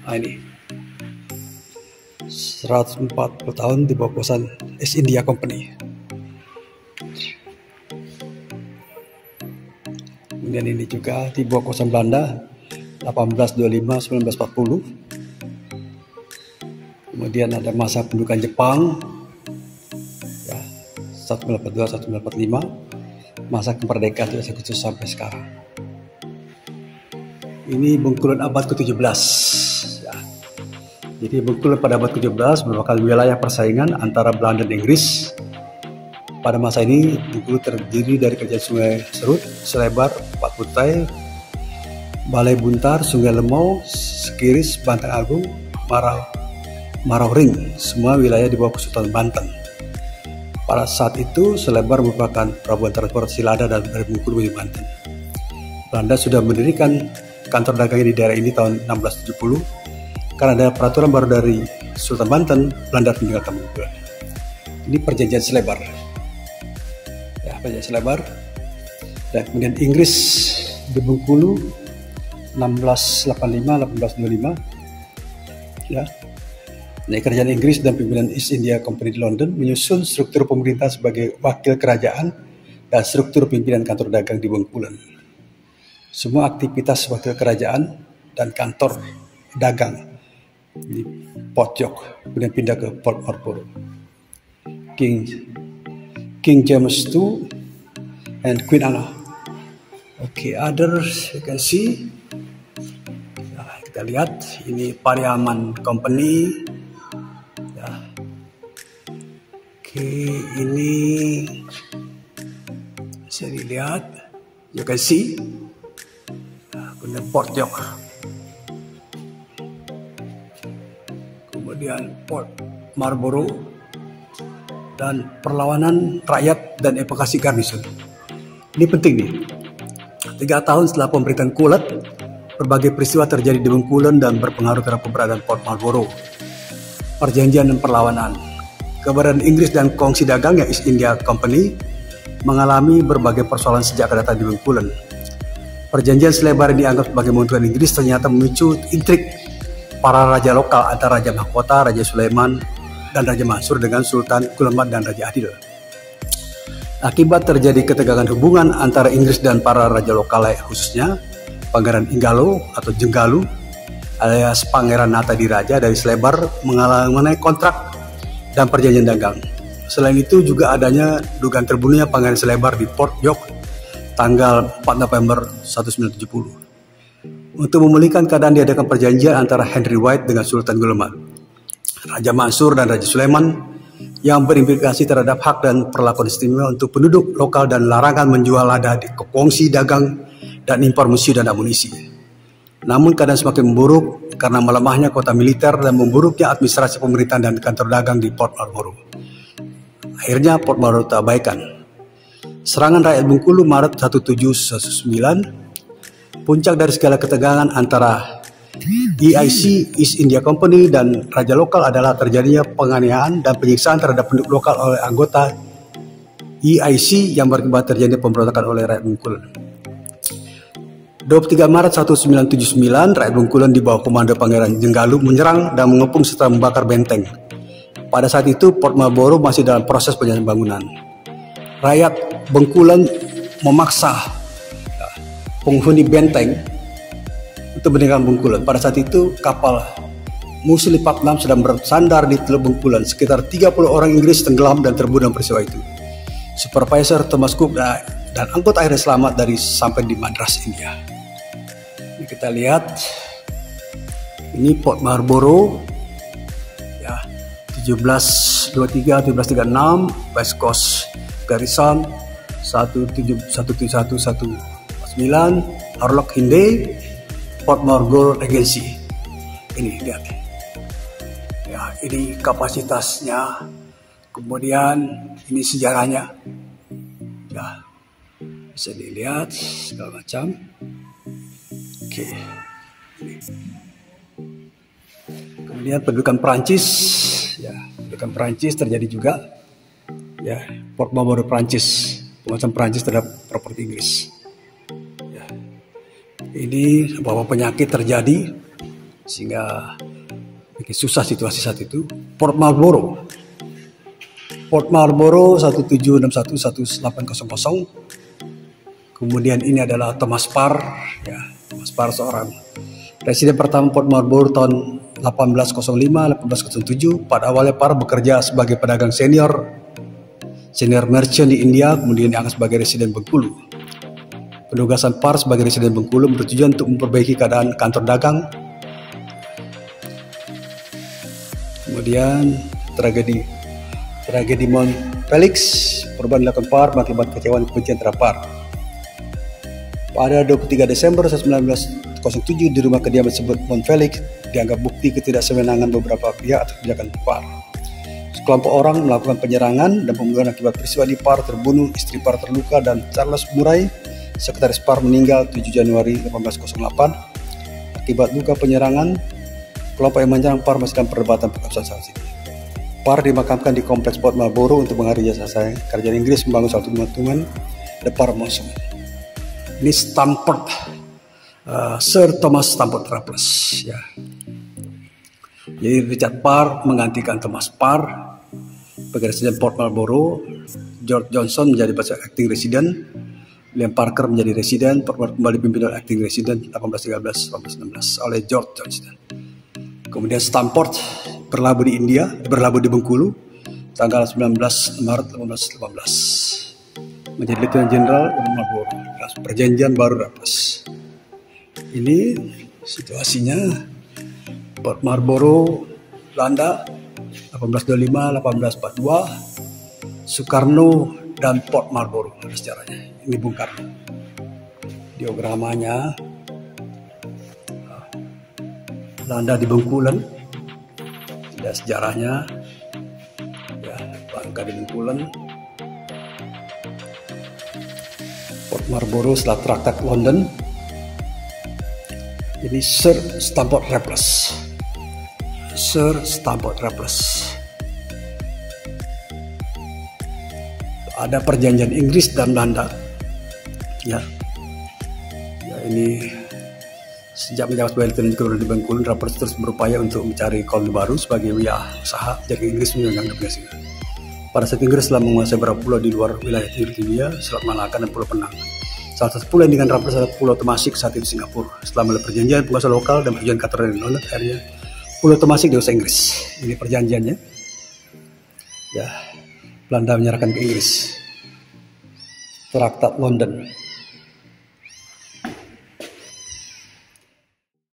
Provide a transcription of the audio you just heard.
Nah, ini 140 tahun di bawah kuasa East India Company. Kemudian ini juga di bawah kuasa Belanda 1825-1940. Kemudian ada masa pendudukan Jepang ya, 1942-1945. Masa kemerdekaan dari Agustus sampai sekarang. Ini Bengkulu abad ke-17 ya. Jadi Bengkulu pada abad ke-17 merupakan wilayah persaingan antara Belanda dan Inggris. Pada masa ini Bengkulu terdiri dari kerajaan Sungai Serut selebar 40 tai, Balai Buntar, Sungai Lemau, Sekiris, Bantang Agung, Marauring, semua wilayah di bawah Kesultanan Banten. Pada saat itu Selebar merupakan pelabuhan transportasi lada dari Bengkulu menuju Banten. Belanda sudah mendirikan kantor dagangnya di daerah ini tahun 1670. Karena ada peraturan baru dari Sultan Banten, Belanda meninggalkan Bengkulu. Ini perjanjian Selebar. Ya, perjanjian Selebar. Dan kemudian Inggris di Bengkulu 1685-1825. Ya. Nah, kerajaan Inggris dan pimpinan East India Company di London menyusun struktur pemerintah sebagai wakil kerajaan dan struktur pimpinan kantor dagang di Bengkulu. Semua aktivitas wakil kerajaan dan kantor dagang di Port York, kemudian pindah ke Port Marlborough. King James II and Queen Anna. Okay, others you can see. Nah, kita lihat ini Pariaman Company. Ya. Oke, ini bisa dilihat. You can see. Nah, kemudian Port York. Kemudian Port Marlborough dan perlawanan rakyat dan evakuasi garnison. Ini penting nih. 3 tahun setelah pemerintahan Kulit, berbagai peristiwa terjadi di Bengkulu dan berpengaruh terhadap keberadaan Port Marlborough. Perjanjian dan perlawanan. Keberadaan Inggris dan kongsi dagangnya East India Company mengalami berbagai persoalan sejak kedatangan di Bengkulu. Perjanjian Selebar yang dianggap sebagai menguntungkan Inggris ternyata memicu intrik para raja lokal antara Raja Mahkota, Raja Sulaiman, dan Raja Mansur dengan Sultan Kulemat dan Raja Adil. Akibat terjadi ketegangan hubungan antara Inggris dan para raja lokal, khususnya Pangeran Inggalo atau Jenggalu alias Pangeran Natadiraja dari Selebar mengalami kontrak dan perjanjian dagang. Selain itu juga adanya dugaan terbunuhnya Pangeran Selebar di Port York tanggal 4 November 1970. Untuk memulihkan keadaan diadakan perjanjian antara Henry White dengan Sultan Gulemat, Raja Mansur dan Raja Sulaiman yang berimplikasi terhadap hak dan perlakuan istimewa untuk penduduk lokal dan larangan menjual lada di kongsi dagang dan impor musuh dan amunisi. Namun keadaan semakin memburuk karena melemahnya kota militer dan memburuknya administrasi pemerintahan dan kantor dagang di Port Marlborough. Akhirnya Port Marlborough terabaikan. Serangan rakyat Bengkulu Maret 1719, puncak dari segala ketegangan antara EIC East India Company dan raja lokal adalah terjadinya penganiayaan dan penyiksaan terhadap penduduk lokal oleh anggota EIC yang berakibat terjadi pemberontakan oleh rakyat Bengkulu. 23 Maret 1979, rakyat Bengkulu di bawah komando Pangeran Jenggalu menyerang dan mengepung serta membakar benteng. Pada saat itu Port Marlborough masih dalam proses pembangunan. Rakyat Bengkulu memaksa penghuni benteng untuk meninggalkan Bengkulu. Pada saat itu kapal musuh Lipat 6 sedang bersandar di Teluk Bengkulu. Sekitar 30 orang Inggris tenggelam dan terbunuh dalam peristiwa itu. Supervisor Thomas Cook dan anggota akhirnya selamat dari sampai di Madras, India. Ini kita lihat, ini Port Marlborough, ya 1723-1736, West Coast Garrison 171119, Harlock Hinde, Port Marlborough Regency. Ini lihat, ya ini kapasitasnya, kemudian ini sejarahnya, ya bisa dilihat segala macam. Oke. Kemudian pendudukan Perancis, ya pendudukan Perancis terjadi juga, ya Port Marlborough Perancis, penguasaan Perancis terhadap properti Inggris. Ya. Ini bahwa penyakit terjadi sehingga bikin susah situasi saat itu. Port Marlborough 1761-1800. Kemudian ini adalah Thomas Parr, ya. Thomas Parr seorang presiden pertama Port Marlborough tahun 1805-1807. Pada awalnya Parr bekerja sebagai pedagang senior merchant di India, kemudian diangkat sebagai residen Bengkulu. Penugasan Parr sebagai residen Bengkulu bertujuan untuk memperbaiki keadaan kantor dagang. Kemudian tragedi Mount Felix, perubahan dilakukan Parr mengakibat kekecewaan kebencian terhadap Parr. Pada 23 Desember 1907 di rumah kediaman tersebut Mount Felix dianggap bukti ketidaksewenangan beberapa pihak atas kebijakan Parr. Sekelompok orang melakukan penyerangan dan pembunuhan. Akibat peristiwa ini Parr terbunuh, istri Parr terluka, dan Charles Murray, sekretaris Parr, meninggal 7 Januari 1808. Akibat luka penyerangan, kelompok yang menyerang Parr masih dalam perdebatan saat ini. Parr dimakamkan di kompleks Port Marlborough untuk menghargai jasa kerajaan Inggris membangun suatu patungan The Parr Monument. Ini Stamford, Sir Thomas Stamford Raffles, ya. Jadi Richard Parr menggantikan Thomas Parr sebagai residen Port Marlborough. George Johnson menjadi acting resident. William Parker menjadi residen. Port Marlborough kembali dipimpin oleh acting resident 1813-1816 oleh George Johnson. Kemudian Stamford berlabuh di Bengkulu tanggal 19 Maret 1818. Menjadi Lieutenant General Marlborough. Perjanjian baru Raffles. Ini situasinya Port Marlborough, Belanda 1825-1842, Soekarno dan Port Marlborough. Ada sejarahnya. Ini Bung Karno. Diagramanya Belanda di Bengkulen. Ada sejarahnya. Ya, Bangka di Bengkulen. Port Marlborough setelah Traktat London. Ini Sir Stamford Raffles. Sir Stamford Raffles. Ada perjanjian Inggris dan Belanda. Ya, ini sejak menjabat sebagai Lieutenant General di Bengkulu, Raffles terus berupaya untuk mencari koloni baru sebagai wilayah usaha. Jadi Inggris menyerang negara. Pada saat Inggris telah menguasai beberapa pulau di luar wilayah India, Selat Malaka dan Pulau Penang. Salah satu pulau yang dengan Raffles adalah Pulau Temasik, saat itu Singapura. Setelah melalui perjanjian penguasa lokal dan perjanjian Qatar dan London, akhirnya Pulau Temasik dikuasai Inggris. Ini perjanjiannya. Ya, Belanda menyerahkan ke Inggris. Traktat London.